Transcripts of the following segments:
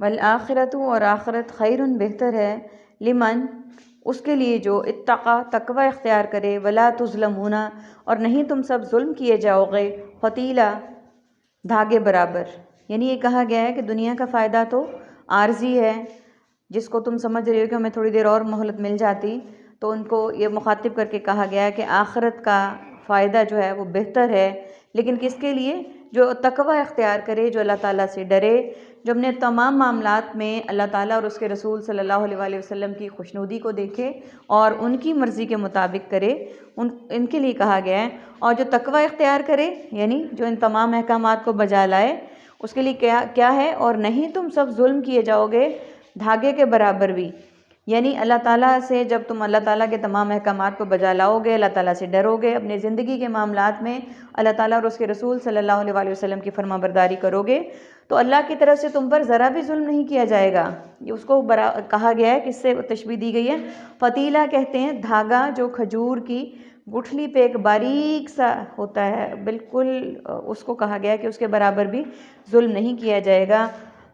والآخرۃ اور آخرت خیر بہتر ہے، لمن اس کے لیے جو اتقا تقوی اختیار کرے، ولا تظلمون اور نہیں تم سب ظلم کیے جاؤ گے، فتیلا دھاگے برابر۔ یعنی یہ کہا گیا ہے کہ دنیا کا فائدہ تو عارضی ہے، جس کو تم سمجھ رہے ہو کہ ہمیں تھوڑی دیر اور مہلت مل جاتی، تو ان کو یہ مخاطب کر کے کہا گیا ہے کہ آخرت کا فائدہ جو ہے وہ بہتر ہے، لیکن کس کے لیے؟ جو تقوی اختیار کرے، جو اللہ تعالیٰ سے ڈرے، جو اپنے تمام معاملات میں اللہ تعالیٰ اور اس کے رسول صلی اللہ علیہ وآلہ وسلم کی خوشنودی کو دیکھے اور ان کی مرضی کے مطابق کرے، ان کے لیے کہا گیا ہے۔ اور جو تقوی اختیار کرے، یعنی جو ان تمام احکامات کو بجا لائے، اس کے لیے کیا ہے؟ اور نہیں تم سب ظلم کیے جاؤ گے دھاگے کے برابر بھی۔ یعنی اللہ تعالیٰ سے جب تم اللہ تعالیٰ کے تمام احکامات کو بجا لاؤ گے، اللہ تعالیٰ سے ڈرو گے، اپنے زندگی کے معاملات میں اللہ تعالیٰ اور اس کے رسول صلی اللہ علیہ وآلہ وسلم کی فرما برداری کرو گے، تو اللہ کی طرف سے تم پر ذرا بھی ظلم نہیں کیا جائے گا۔ یہ اس کو کہا گیا ہے، کس سے تشبیہ دی گئی ہے؟ فتیلہ کہتے ہیں دھاگا جو کھجور کی گٹھلی پہ ایک باریک سا ہوتا ہے، بالکل اس کو کہا گیا ہے کہ اس کے برابر بھی ظلم نہیں کیا جائے گا۔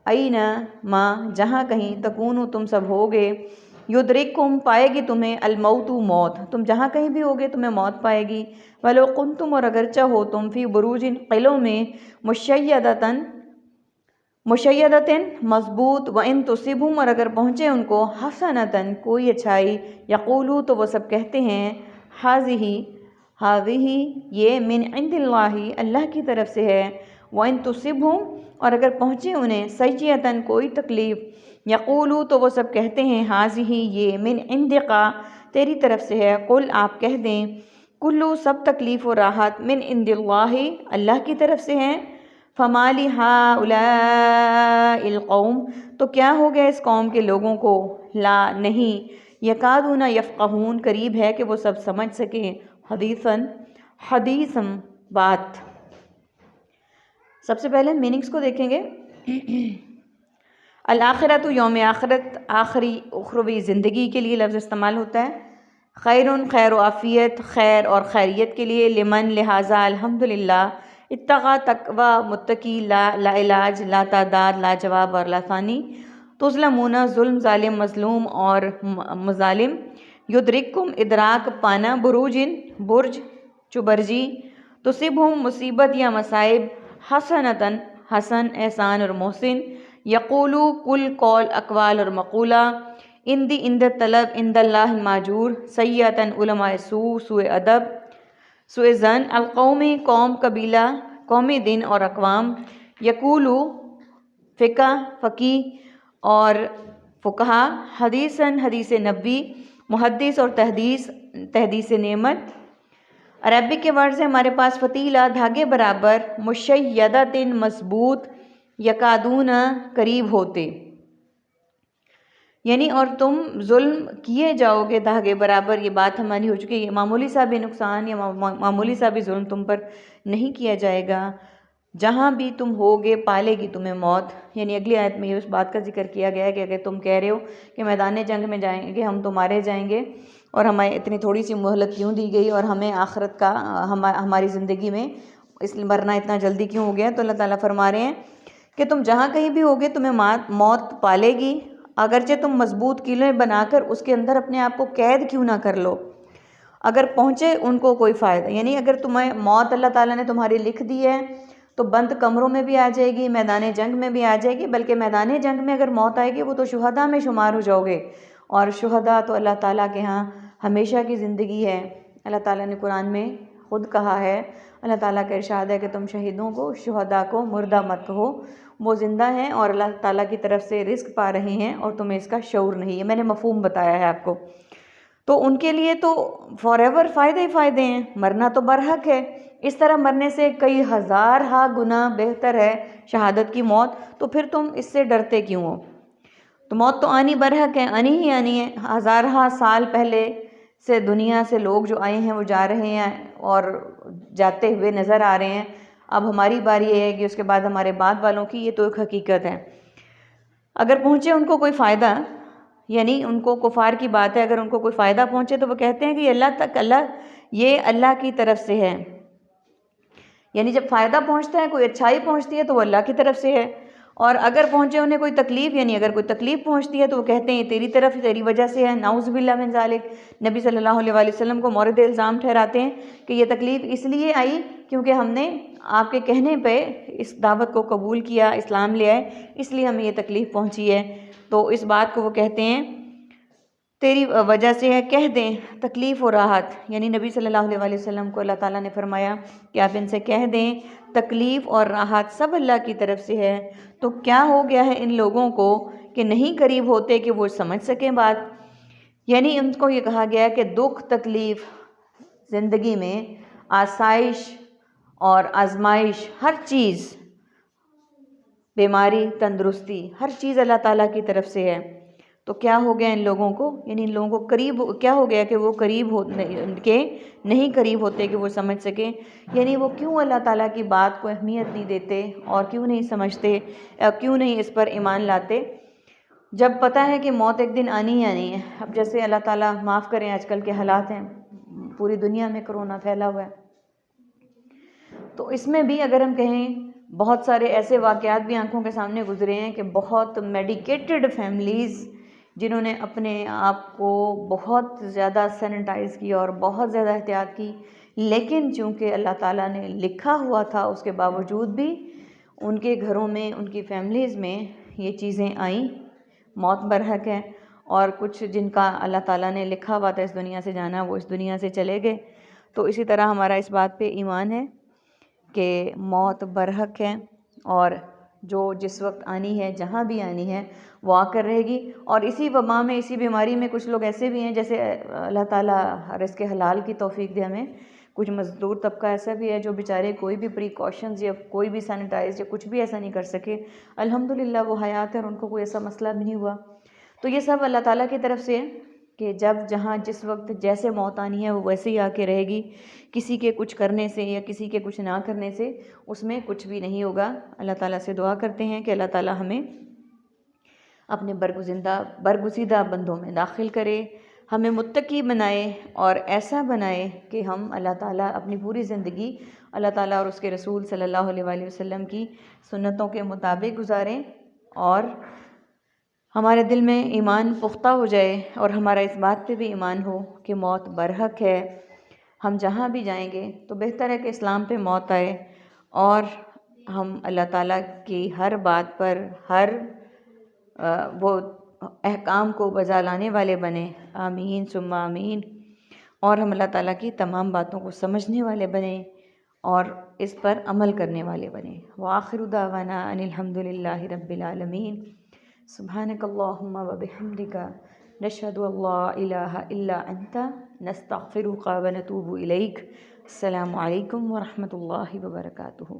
اینا ماں جہاں کہیں تکونو تم سب ہوگے، یدرککم پائے گی تمہیں الموت موت، تم جہاں کہیں بھی ہوگے تمہیں موت پائے گی۔ ولو کنتم اور اگرچہ ہو تم فی بروج قلعوں میں مشیدتن مضبوط، وان تصبہم اور اگر پہنچے ان کو حسنتن کوئی اچھائی، یقولو تو وہ سب کہتے ہیں ہاذہ یہ من عند اللہ اللہ کی طرف سے ہے، وان تصبہم اور اگر پہنچے انہیں سیئۃً کوئی تکلیف، یقولو تو وہ سب کہتے ہیں ہاذہ یہ من عندک تیری طرف سے ہے، قل آپ کہہ دیں کلو سب تکلیف و راحت من عند اللہ اللہ کی طرف سے ہیں۔ فما لہؤلاء القوم تو کیا ہو گیا اس قوم کے لوگوں کو، لا نہیں، یکادون یفقہون قریب ہے کہ وہ سب سمجھ سکیں، حدیثاً بات۔ سب سے پہلے میننگز کو دیکھیں گے۔ الآخرۃ یوم آخرت، آخری اخروی زندگی کے لیے لفظ استعمال ہوتا ہے۔ خیرٌ خیر و عافیت، خیر اور خیریت کے لیے، لمن لہٰذا الحمدللہ، اتقا تقوی متقی، لا علاج لا تعداد لا جواب اور لا ثانی، تظلمون ظلم ظالم مظلوم اور مظالم، یدرککم ادراک پانا، بروجن برج چبرجی، تصبہم مصیبت یا مصائب، حسنتاً حسن احسان اور محسن، یقولو کل قول اقوال اور مقولہ، عند طلب عند اللہ ماجور، سیئۃً علماء سوء ادب سوء ظن، القوم قوم قبیلہ قوم دن اور اقوام، یقولو فقہ فقیہ اور فقہا، حدیثاً حدیث نبوی، محدث اور تحدیث نعمت۔ عربک کے ورڈ سے ہمارے پاس فتیلہ دھاگے برابر، مشیدۃ مضبوط، یکادون قریب ہوتے، یعنی اور تم ظلم کیے جاؤ گے دھاگے برابر، یہ بات ہماری ہو چکی ہے۔ یہ معمولی سا بھی نقصان یا معمولی سا بھی ظلم تم پر نہیں کیا جائے گا، جہاں بھی تم ہوگے پالے گی تمہیں موت۔ یعنی اگلی آیت میں اس بات کا ذکر کیا گیا ہے کہ اگر تم کہہ رہے ہو کہ میدان جنگ میں جائیں گے ہم تو مارے جائیں گے، اور ہمیں اتنی تھوڑی سی مہلت کیوں دی گئی، اور ہمیں آخرت کا ہماری زندگی میں اس لیے مرنا اتنا جلدی کیوں ہو گیا، تو اللہ تعالیٰ فرما رہے ہیں کہ تم جہاں کہیں بھی ہوگے تمہیں موت پالے گی، اگرچہ تم مضبوط قلعے بنا کر اس کے اندر اپنے آپ کو قید کیوں نہ کر لو، اگر پہنچے ان کو کوئی فائدہ، یعنی اگر تمہیں موت اللہ تعالیٰ نے تمہاری لکھ دی ہے تو بند کمروں میں بھی آ جائے گی، میدان جنگ میں بھی آ جائے گی، بلکہ میدان جنگ میں اگر موت آئے گی وہ تو شہداء میں شمار ہو جاؤ گے، اور شہداء تو اللہ تعالیٰ کے ہاں ہمیشہ کی زندگی ہے۔ اللہ تعالیٰ نے قرآن میں خود کہا ہے، اللہ تعالیٰ کا ارشاد ہے کہ تم شہیدوں کو شہداء کو مردہ مت کہو، وہ زندہ ہیں اور اللہ تعالیٰ کی طرف سے رزق پا رہے ہیں اور تمہیں اس کا شعور نہیں ہے، میں نے مفہوم بتایا ہے آپ کو۔ تو ان کے لیے تو فار ایور فائدے ہی فائدے ہیں، مرنا تو برحق ہے، اس طرح مرنے سے کئی ہزارہا گنا بہتر ہے شہادت کی موت، تو پھر تم اس سے ڈرتے کیوں ہو؟ تو موت تو آنی برحق ہے، آنی ہی آنی ہے، ہزارہا سال پہلے سے دنیا سے لوگ جو آئے ہیں وہ جا رہے ہیں اور جاتے ہوئے نظر آ رہے ہیں، اب ہماری باری یہ ہے کہ اس کے بعد ہمارے بعد والوں کی، یہ تو ایک حقیقت ہے۔ اگر پہنچے ان کو کوئی فائدہ، یعنی ان کو کفار کی بات ہے، اگر ان کو کوئی فائدہ پہنچے تو وہ کہتے ہیں کہ یہ اللہ کی طرف سے ہے، یعنی جب فائدہ پہنچتا ہے، کوئی اچھائی پہنچتی ہے تو وہ اللہ کی طرف سے ہے، اور اگر پہنچے انہیں کوئی تکلیف، یعنی اگر کوئی تکلیف پہنچتی ہے تو وہ کہتے ہیں تیری طرف تیری وجہ سے ہے، نعوذ باللہ من ذالک۔ نبی صلی اللہ علیہ وآلہ وسلم کو مورد الزام ٹھہراتے ہیں کہ یہ تکلیف اس لیے آئی کیونکہ ہم نے آپ کے کہنے پہ اس دعوت کو قبول کیا، اسلام لے آئے، اس لیے ہمیں یہ تکلیف پہنچی ہے۔ تو اس بات کو وہ کہتے ہیں تیری وجہ سے ہے، کہہ دیں تکلیف و راحت، یعنی نبی صلی اللہ علیہ وآلہ وسلم کو اللہ تعالیٰ نے فرمایا کہ آپ ان سے کہہ دیں تکلیف اور راحت سب اللہ کی طرف سے ہے۔ تو کیا ہو گیا ہے ان لوگوں کو کہ نہیں قریب ہوتے کہ وہ سمجھ سکیں بات، یعنی ان کو یہ کہا گیا کہ دکھ تکلیف زندگی میں، آسائش اور آزمائش، ہر چیز، بیماری تندرستی، ہر چیز اللہ تعالیٰ کی طرف سے ہے۔ تو کیا ہو گیا ان لوگوں کو، یعنی ان لوگوں کو قریب کیا ہو گیا کہ وہ قریب کے نہیں قریب ہوتے کہ وہ سمجھ سکیں، یعنی وہ کیوں اللہ تعالیٰ کی بات کو اہمیت نہیں دیتے اور کیوں نہیں سمجھتے، کیوں نہیں اس پر ایمان لاتے، جب پتہ ہے کہ موت ایک دن آنی ہی آنی ہے۔ اب جیسے اللہ تعالیٰ معاف کریں آج کل کے حالات ہیں، پوری دنیا میں کرونا پھیلا ہوا ہے، تو اس میں بھی اگر ہم کہیں بہت سارے ایسے واقعات بھی آنکھوں کے سامنے گزرے ہیں کہ بہت میڈیکیٹڈ فیملیز جنہوں نے اپنے آپ کو بہت زیادہ سینیٹائز کیا اور بہت زیادہ احتیاط کی، لیکن چونکہ اللہ تعالیٰ نے لکھا ہوا تھا اس کے باوجود بھی ان کے گھروں میں، ان کی فیملیز میں یہ چیزیں آئیں، موت برحق ہے، اور کچھ جن کا اللہ تعالیٰ نے لکھا ہوا تھا اس دنیا سے جانا وہ اس دنیا سے چلے گئے۔ تو اسی طرح ہمارا اس بات پہ ایمان ہے کہ موت برحق ہے، اور جو جس وقت آنی ہے، جہاں بھی آنی ہے وہ آ کر رہے گی۔ اور اسی وبا میں، اسی بیماری میں کچھ لوگ ایسے بھی ہیں، جیسے اللہ تعالیٰ رزق حلال کی توفیق دے ہمیں، کچھ مزدور طبقہ ایسا بھی ہے جو بیچارے کوئی بھی پریکاشنز یا کوئی بھی سینیٹائز یا کچھ بھی ایسا نہیں کر سکے، الحمدللہ وہ حیات ہے اور ان کو کوئی ایسا مسئلہ بھی نہیں ہوا۔ تو یہ سب اللہ تعالیٰ کی طرف سے ہے کہ جب جہاں جس وقت جیسے موت آنی ہے وہ ویسے ہی آ کے رہے گی، کسی کے کچھ کرنے سے یا کسی کے کچھ نہ کرنے سے اس میں کچھ بھی نہیں ہوگا۔ اللہ تعالیٰ سے دعا کرتے ہیں کہ اللہ تعالیٰ ہمیں اپنے برگزیدہ بندوں میں داخل کرے، ہمیں متقی بنائے اور ایسا بنائے کہ ہم اللہ تعالیٰ اپنی پوری زندگی اللہ تعالیٰ اور اس کے رسول صلی اللہ علیہ وآلہ وسلم کی سنتوں کے مطابق گزاریں، اور ہمارے دل میں ایمان پختہ ہو جائے اور ہمارا اس بات پہ بھی ایمان ہو کہ موت برحق ہے۔ ہم جہاں بھی جائیں گے تو بہتر ہے کہ اسلام پہ موت آئے اور ہم اللہ تعالیٰ کی ہر بات پر، ہر وہ احکام کو بجا لانے والے بنیں، آمین ثم آمین، اور ہم اللہ تعالیٰ کی تمام باتوں کو سمجھنے والے بنیں اور اس پر عمل کرنے والے بنیں۔ وآخر دعوانا ان الحمد للہ رب العالمین۔ سبحانک اللہم وبحمدک، نشہد ان لا الہ الا انت، نستغفرک ونتوب الیک۔ السلام علیکم ورحمۃ اللہ وبرکاتہ۔